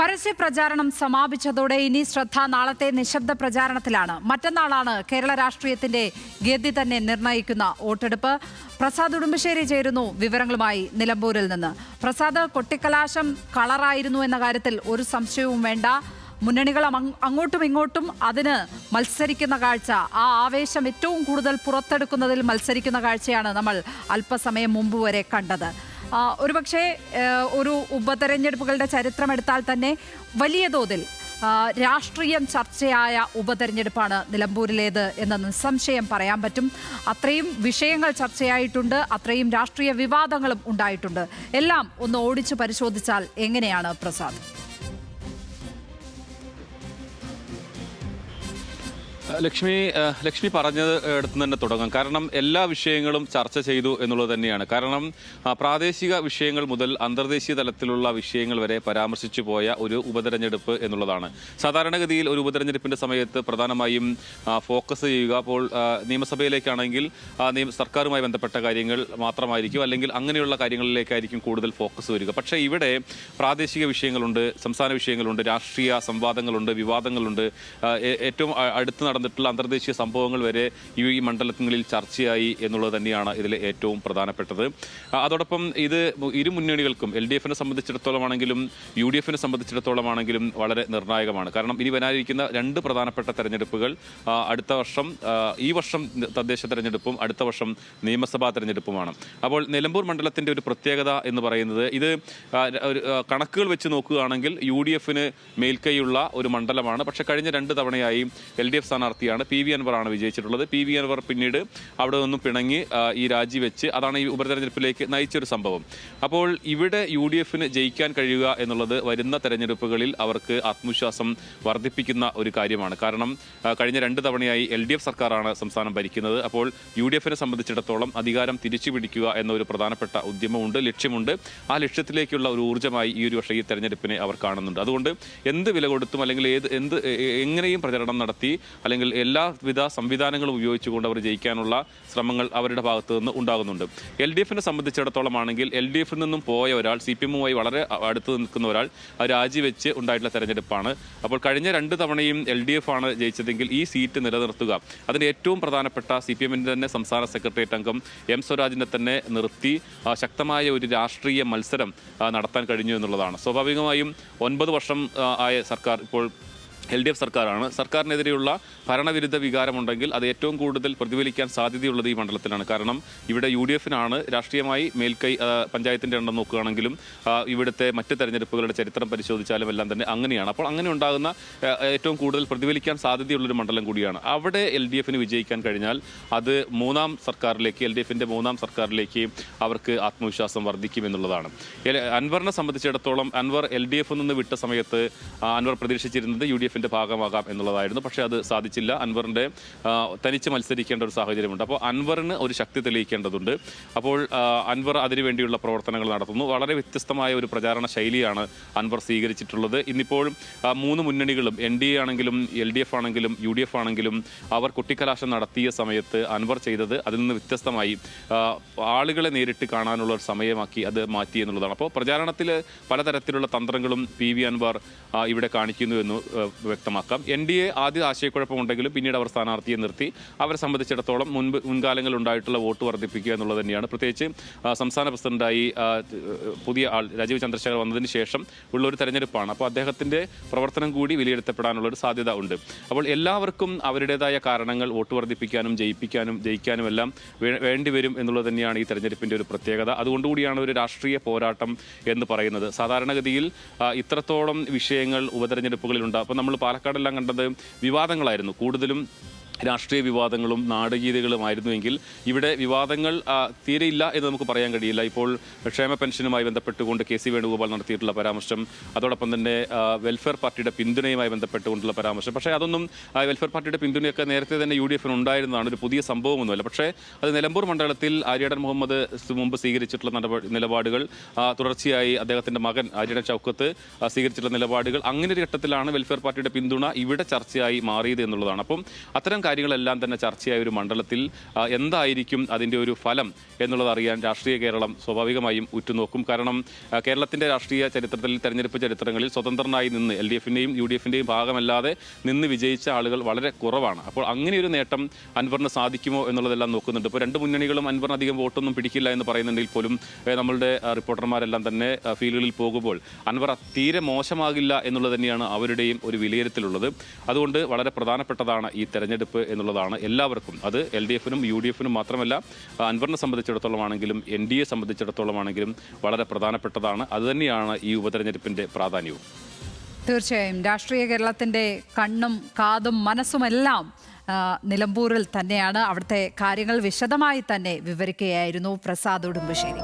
പരസ്യ പ്രചാരണം സമാപിച്ചതോടെ ഇനി ശ്രദ്ധ നാളത്തെ നിശബ്ദ പ്രചാരണത്തിലാണ്. മറ്റന്നാളാണ് കേരള രാഷ്ട്രീയത്തിന്റെ ഗതി തന്നെ നിർണ്ണയിക്കുന്ന വോട്ടെടുപ്പ്. പ്രസാദ് ഉടുമ്പശ്ശേരി ചേരുന്നു വിവരങ്ങളുമായി നിലമ്പൂരിൽ നിന്ന്. പ്രസാദ്, കൊട്ടിക്കലാശം കളറായിരുന്നു എന്ന കാര്യത്തിൽ ഒരു സംശയവും വേണ്ട. മുന്നണികൾ അങ്ങോട്ടും ഇങ്ങോട്ടും അതിന് മത്സരിക്കുന്ന കാഴ്ച, ആ ആവേശം ഏറ്റവും കൂടുതൽ പുറത്തെടുക്കുന്നതിൽ മത്സരിക്കുന്ന കാഴ്ചയാണ് നമ്മൾ അല്പസമയം മുമ്പ് വരെ കണ്ടത്. ഒരുപക്ഷെ ഒരു ഉപതെരഞ്ഞെടുപ്പുകളുടെ ചരിത്രമെടുത്താൽ തന്നെ വലിയ തോതിൽ രാഷ്ട്രീയം ചർച്ചയായ ഉപതെരഞ്ഞെടുപ്പാണ് നിലമ്പൂരിലേത് എന്ന് നിസ്സംശയം പറയാൻ പറ്റും. അത്രയും വിഷയങ്ങൾ ചർച്ചയായിട്ടുണ്ട്, അത്രയും രാഷ്ട്രീയ വിവാദങ്ങളും ഉണ്ടായിട്ടുണ്ട്. എല്ലാം ഒന്ന് ഓടിച്ചു പരിശോധിച്ചാൽ എങ്ങനെയാണ് പ്രസാദ്? ലക്ഷ്മി പറഞ്ഞത് എടുത്ത് തന്നെ തുടങ്ങാം. കാരണം എല്ലാ വിഷയങ്ങളും ചർച്ച ചെയ്തു എന്നുള്ളത് തന്നെയാണ്. കാരണം പ്രാദേശിക വിഷയങ്ങൾ മുതൽ അന്തർദേശീയ തലത്തിലുള്ള വിഷയങ്ങൾ വരെ പരാമർശിച്ചു പോയ ഒരു ഉപതെരഞ്ഞെടുപ്പ് എന്നുള്ളതാണ്. സാധാരണഗതിയിൽ ഒരു ഉപതെരഞ്ഞെടുപ്പിന്റെ സമയത്ത് പ്രധാനമായും ഫോക്കസ് ചെയ്യുക അപ്പോൾ നിയമസഭയിലേക്കാണെങ്കിൽ സർക്കാരുമായി ബന്ധപ്പെട്ട കാര്യങ്ങൾ മാത്രമായിരിക്കും, അല്ലെങ്കിൽ അങ്ങനെയുള്ള കാര്യങ്ങളിലേക്കായിരിക്കും കൂടുതൽ ഫോക്കസ് വരിക. പക്ഷേ ഇവിടെ പ്രാദേശിക വിഷയങ്ങളുണ്ട്, സംസ്ഥാന വിഷയങ്ങളുണ്ട്, രാഷ്ട്രീയ സംവാദങ്ങളുണ്ട്, വിവാദങ്ങളുണ്ട്, ഏറ്റവും അടുത്ത് നടന്നിട്ടുള്ള അന്തർദേശീയ സംഭവങ്ങൾ വരെ ഈ മണ്ഡലങ്ങളിൽ ചർച്ചയായി എന്നുള്ളത് തന്നെയാണ് ഇതിലെ ഏറ്റവും പ്രധാനപ്പെട്ടത്. അതോടൊപ്പം ഇത് ഇരു മുന്നണികൾക്കും LDFനെ സംബന്ധിച്ചിടത്തോളം ആണെങ്കിലും UDFനെ സംബന്ധിച്ചിടത്തോളം ആണെങ്കിലും വളരെ നിർണായകമാണ്. കാരണം ഇനി വരാനിരിക്കുന്ന രണ്ട് പ്രധാനപ്പെട്ട തെരഞ്ഞെടുപ്പുകൾ അടുത്ത വർഷം, ഈ വർഷം തദ്ദേശ തെരഞ്ഞെടുപ്പും അടുത്ത വർഷം നിയമസഭാ തെരഞ്ഞെടുപ്പുമാണ്. അപ്പോൾ നിലമ്പൂർ മണ്ഡലത്തിന്റെ ഒരു പ്രത്യേകത എന്ന് പറയുന്നത്, ഇത് കണക്കുകൾ വെച്ച് നോക്കുകയാണെങ്കിൽ UDFന് മേൽക്കൈയുള്ള ഒരു മണ്ഡലമാണ്. പക്ഷേ കഴിഞ്ഞ രണ്ട് തവണയായി LDF സ്ഥാനാർത്ഥിയാണ് PV അൻവറാണ് വിജയിച്ചിട്ടുള്ളത്. PV അൻവർ പിന്നീട് അവിടെ നിന്നും പിണങ്ങി ഈ രാജിവെച്ച്, അതാണ് ഈ ഉപതെരഞ്ഞെടുപ്പിലേക്ക് നയിച്ചൊരു സംഭവം. അപ്പോൾ ഇവിടെ UDFന് ജയിക്കാൻ കഴിയുക എന്നുള്ളത് വരുന്ന തെരഞ്ഞെടുപ്പുകളിൽ അവർക്ക് ആത്മവിശ്വാസം വർദ്ധിപ്പിക്കുന്ന ഒരു കാര്യമാണ്. കാരണം കഴിഞ്ഞ രണ്ട് തവണയായി LDF സർക്കാരാണ് സംസ്ഥാനം ഭരിക്കുന്നത്. അപ്പോൾ UDFനെ സംബന്ധിച്ചിടത്തോളം അധികാരം തിരിച്ചു പിടിക്കുക എന്ന ഒരു പ്രധാനപ്പെട്ട ഉദ്യമമുണ്ട്, ലക്ഷ്യമുണ്ട്. ആ ലക്ഷ്യത്തിലേക്കുള്ള ഒരു ഊർജ്ജമായി ഈ ഒരു വർഷം ഈ തെരഞ്ഞെടുപ്പിനെ അവർ കാണുന്നുണ്ട്. അതുകൊണ്ട് എന്ത് വില കൊടുത്തും അല്ലെങ്കിൽ എങ്ങനെയും പ്രചരണം നടത്തി അല്ലെങ്കിൽ എല്ലാവിധ സംവിധാനങ്ങളും ഉപയോഗിച്ചുകൊണ്ട് അവർ ജയിക്കാനുള്ള ശ്രമങ്ങൾ അവരുടെ ഭാഗത്തു നിന്ന് ഉണ്ടാകുന്നുണ്ട്. LDFനെ സംബന്ധിച്ചിടത്തോളം ആണെങ്കിൽ LDFിൽ നിന്നും പോയ ഒരാൾ, CPMുമായി വളരെ അടുത്ത് നിൽക്കുന്ന ഒരാൾ രാജിവെച്ച് ഉണ്ടായിട്ടുള്ള തെരഞ്ഞെടുപ്പാണ്. അപ്പോൾ കഴിഞ്ഞ രണ്ട് തവണയും LDF ആണ് ജയിച്ചതെങ്കിൽ ഈ സീറ്റ് നിലനിർത്തുക, അതിന് ഏറ്റവും പ്രധാനപ്പെട്ട CPMന്റെ തന്നെ സംസ്ഥാന സെക്രട്ടേറിയറ്റ് അംഗം M സ്വരാജിനെ തന്നെ നിർത്തി ശക്തമായ ഒരു രാഷ്ട്രീയ മത്സരം നടത്താൻ കഴിഞ്ഞു എന്നുള്ളതാണ്. സ്വാഭാവികമായും 9 വർഷം ആയ സർക്കാർ ഇപ്പോൾ LDF സർക്കാരാണ്. സർക്കാരിനെതിരെയുള്ള ഭരണവിരുദ്ധ വികാരമുണ്ടെങ്കിൽ അത് ഏറ്റവും കൂടുതൽ പ്രതിഫലിക്കാൻ സാധ്യതയുള്ളത് ഈ മണ്ഡലത്തിലാണ്. കാരണം ഇവിടെ UDFനാണ് രാഷ്ട്രീയമായി മേൽക്കൈ. പഞ്ചായത്തിൻ്റെ എണ്ണം നോക്കുകയാണെങ്കിലും ഇവിടുത്തെ മറ്റ് തെരഞ്ഞെടുപ്പുകളുടെ ചരിത്രം പരിശോധിച്ചാലും എല്ലാം തന്നെ അങ്ങനെയാണ്. അപ്പോൾ അങ്ങനെ ഉണ്ടാകുന്ന ഏറ്റവും കൂടുതൽ പ്രതിഫലിക്കാൻ സാധ്യതയുള്ളൊരു മണ്ഡലം കൂടിയാണ്. അവിടെ LDFന് വിജയിക്കാൻ കഴിഞ്ഞാൽ അത് മൂന്നാം സർക്കാരിലേക്ക്, LDFന്റെ മൂന്നാം സർക്കാരിലേക്ക് അവർക്ക് ആത്മവിശ്വാസം വർദ്ധിക്കുമെന്നുള്ളതാണ്. അൻവറിനെ സംബന്ധിച്ചിടത്തോളം അൻവർ LDF നിന്ന് വിട്ട സമയത്ത് അൻവർ പ്രതീക്ഷിച്ചിരുന്നത് UDFന്റെ ഭാഗമാകാം എന്നുള്ളതായിരുന്നു. പക്ഷേ അത് സാധിച്ചില്ല. അൻവറിന്റെ തനിച്ച് മത്സരിക്കേണ്ട ഒരു സാഹചര്യമുണ്ട്. അപ്പോൾ അൻവറിന് ഒരു ശക്തി തെളിയിക്കേണ്ടതുണ്ട്. അപ്പോൾ അൻവർ അതിനുവേണ്ടിയുള്ള പ്രവർത്തനങ്ങൾ നടത്തുന്നു. വളരെ വ്യത്യസ്തമായ ഒരു പ്രചാരണ ശൈലിയാണ് അൻവർ സ്വീകരിച്ചിട്ടുള്ളത്. ഇന്നിപ്പോൾ മൂന്ന് മുന്നണികളും, NDA ആണെങ്കിലും LDF ആണെങ്കിലും UDF ആണെങ്കിലും അവർ കൊട്ടിക്കലാശം നടത്തിയ സമയത്ത് അൻവർ ചെയ്തത് അതിൽ നിന്ന് വ്യത്യസ്തമായി ആളുകളെ നേരിട്ട് കാണാനുള്ള ഒരു സമയമാക്കി അത് മാറ്റി എന്നുള്ളതാണ്. അപ്പോൾ പ്രചാരണത്തിൽ പലതരത്തിലുള്ള തന്ത്രങ്ങളും PV അൻവർ ഇവിടെ കാണിക്കുന്നു എന്ന് വ്യക്തമാക്കാം. NDA ആദ്യ ആശയക്കുഴപ്പമുണ്ടെങ്കിലും പിന്നീട് അവർ സ്ഥാനാർത്ഥിയെ നിർത്തി അവരെ സംബന്ധിച്ചിടത്തോളം മുൻകാലങ്ങളിൽ ഉണ്ടായിട്ടുള്ള വോട്ട് വർദ്ധിപ്പിക്കുക എന്നുള്ളത് തന്നെയാണ്. പ്രത്യേകിച്ച് സംസ്ഥാന പ്രസിഡന്റായി പുതിയ ആൾ രാജീവ് ചന്ദ്രശേഖർ വന്നതിന് ശേഷം ഉള്ളൊരു തെരഞ്ഞെടുപ്പാണ്. അപ്പോൾ അദ്ദേഹത്തിൻ്റെ പ്രവർത്തനം കൂടി വിലയിരുത്തപ്പെടാനുള്ളൊരു സാധ്യത ഉണ്ട്. അപ്പോൾ എല്ലാവർക്കും അവരുടേതായ കാരണങ്ങൾ വോട്ട് വർദ്ധിപ്പിക്കാനും ജയിക്കാനും എല്ലാം വേണ്ടിവരും എന്നുള്ളത് തന്നെയാണ് ഈ തെരഞ്ഞെടുപ്പിൻ്റെ ഒരു പ്രത്യേകത. അതുകൊണ്ടുകൂടിയാണ് ഒരു രാഷ്ട്രീയ പോരാട്ടം എന്ന് പറയുന്നത്. സാധാരണഗതിയിൽ ഇത്രത്തോളം വിഷയങ്ങൾ ഉപതെരഞ്ഞെടുപ്പുകളിലുണ്ട്. അപ്പോൾ നമ്മൾ പാലക്കാടെല്ലാം കണ്ടത് വിവാദങ്ങളായിരുന്നു, കൂടുതലും രാഷ്ട്രീയ വിവാദങ്ങളും നാടകീയതകളുമായിരുന്നുവെങ്കിൽ ഇവിടെ വിവാദങ്ങൾ തീരെയില്ല എന്ന് നമുക്ക് പറയാൻ കഴിയില്ല. ഇപ്പോൾ ക്ഷേമ പെൻഷനുമായി ബന്ധപ്പെട്ടുകൊണ്ട് KC വേണുഗോപാൽ നടത്തിയിട്ടുള്ള പരാമർശം, അതോടൊപ്പം തന്നെ വെൽഫെയർ പാർട്ടിയുടെ പിന്തുണയുമായി ബന്ധപ്പെട്ടുകൊണ്ടുള്ള പരാമർശം. പക്ഷേ അതൊന്നും വെൽഫെയർ പാർട്ടിയുടെ പിന്തുണയൊക്കെ നേരത്തെ തന്നെ UDFന് ഉണ്ടായിരുന്നതാണ്, ഒരു പുതിയ സംഭവമൊന്നുമല്ല. പക്ഷേ അത് നിലമ്പൂർ മണ്ഡലത്തിൽ ആര്യടൻ മുഹമ്മദ് മുമ്പ് സ്വീകരിച്ചിട്ടുള്ള നിലപാടുകൾ, തുടർച്ചയായി അദ്ദേഹത്തിൻ്റെ മകൻ ആര്യടൻ ഷൗക്കത്ത് സ്വീകരിച്ചിട്ടുള്ള നിലപാടുകൾ, അങ്ങനെ ഒരു ഘട്ടത്തിലാണ് വെൽഫെയർ പാർട്ടിയുടെ പിന്തുണ ഇവിടെ ചർച്ചയായി മാറിയത് എന്നുള്ളതാണ്. അപ്പം അത്തരം കാര്യങ്ങളെല്ലാം തന്നെ ചർച്ചയായ ഒരു മണ്ഡലത്തിൽ എന്തായിരിക്കും അതിൻ്റെ ഒരു ഫലം എന്നുള്ളത് അറിയാൻ രാഷ്ട്രീയ കേരളം സ്വാഭാവികമായും ഉറ്റുനോക്കും. കാരണം കേരളത്തിൻ്റെ രാഷ്ട്രീയ ചരിത്രത്തിൽ, തെരഞ്ഞെടുപ്പ് ചരിത്രങ്ങളിൽ സ്വതന്ത്രനായി നിന്ന് LDFിൻ്റെയും UDFിൻ്റെയും ഭാഗമല്ലാതെ നിന്ന് വിജയിച്ച ആളുകൾ വളരെ കുറവാണ്. അപ്പോൾ അങ്ങനെയൊരു നേട്ടം അൻവറിന് സാധിക്കുമോ എന്നുള്ളതെല്ലാം നോക്കുന്നുണ്ട്. ഇപ്പോൾ രണ്ട് മുന്നണികളും അൻവറിന് അധികം വോട്ടൊന്നും പിടിക്കില്ല എന്ന് പറയുന്നുണ്ടെങ്കിൽ പോലും നമ്മളുടെ റിപ്പോർട്ടർമാരെല്ലാം തന്നെ ഫീൽഡുകളിൽ പോകുമ്പോൾ അൻവർ തീരെ മോശമാകില്ല എന്നുള്ളത് തന്നെയാണ് അവരുടെയും ഒരു വിലയിരുത്തലുള്ളത്. അതുകൊണ്ട് വളരെ പ്രധാനപ്പെട്ടതാണ് ഈ തെരഞ്ഞെടുപ്പ് എന്നുള്ളതാണ് എല്ലാവർക്കും. അത് LDFിനും UDFിനും മാത്രമല്ല, അൻവറിനെ സംബന്ധിച്ചിടത്തോളം ആണെങ്കിലും NDA സംബന്ധിച്ചിടത്തോളം ആണെങ്കിലും വളരെ പ്രധാനപ്പെട്ടതാണ്. അതുതന്നെയാണ് ഈ ഉപതെരഞ്ഞെടുപ്പിൻ്റെ പ്രാധാന്യവും. തീർച്ചയായും രാഷ്ട്രീയ കേരളത്തിൻ്റെ കണ്ണും കാതും മനസ്സുമെല്ലാം നിലമ്പൂരിൽ തന്നെയാണ്. അവിടുത്തെ കാര്യങ്ങൾ വിശദമായി തന്നെ വിവരിക്കുകയായിരുന്നു പ്രസാദ് ഉടുമ്പശ്ശേരി.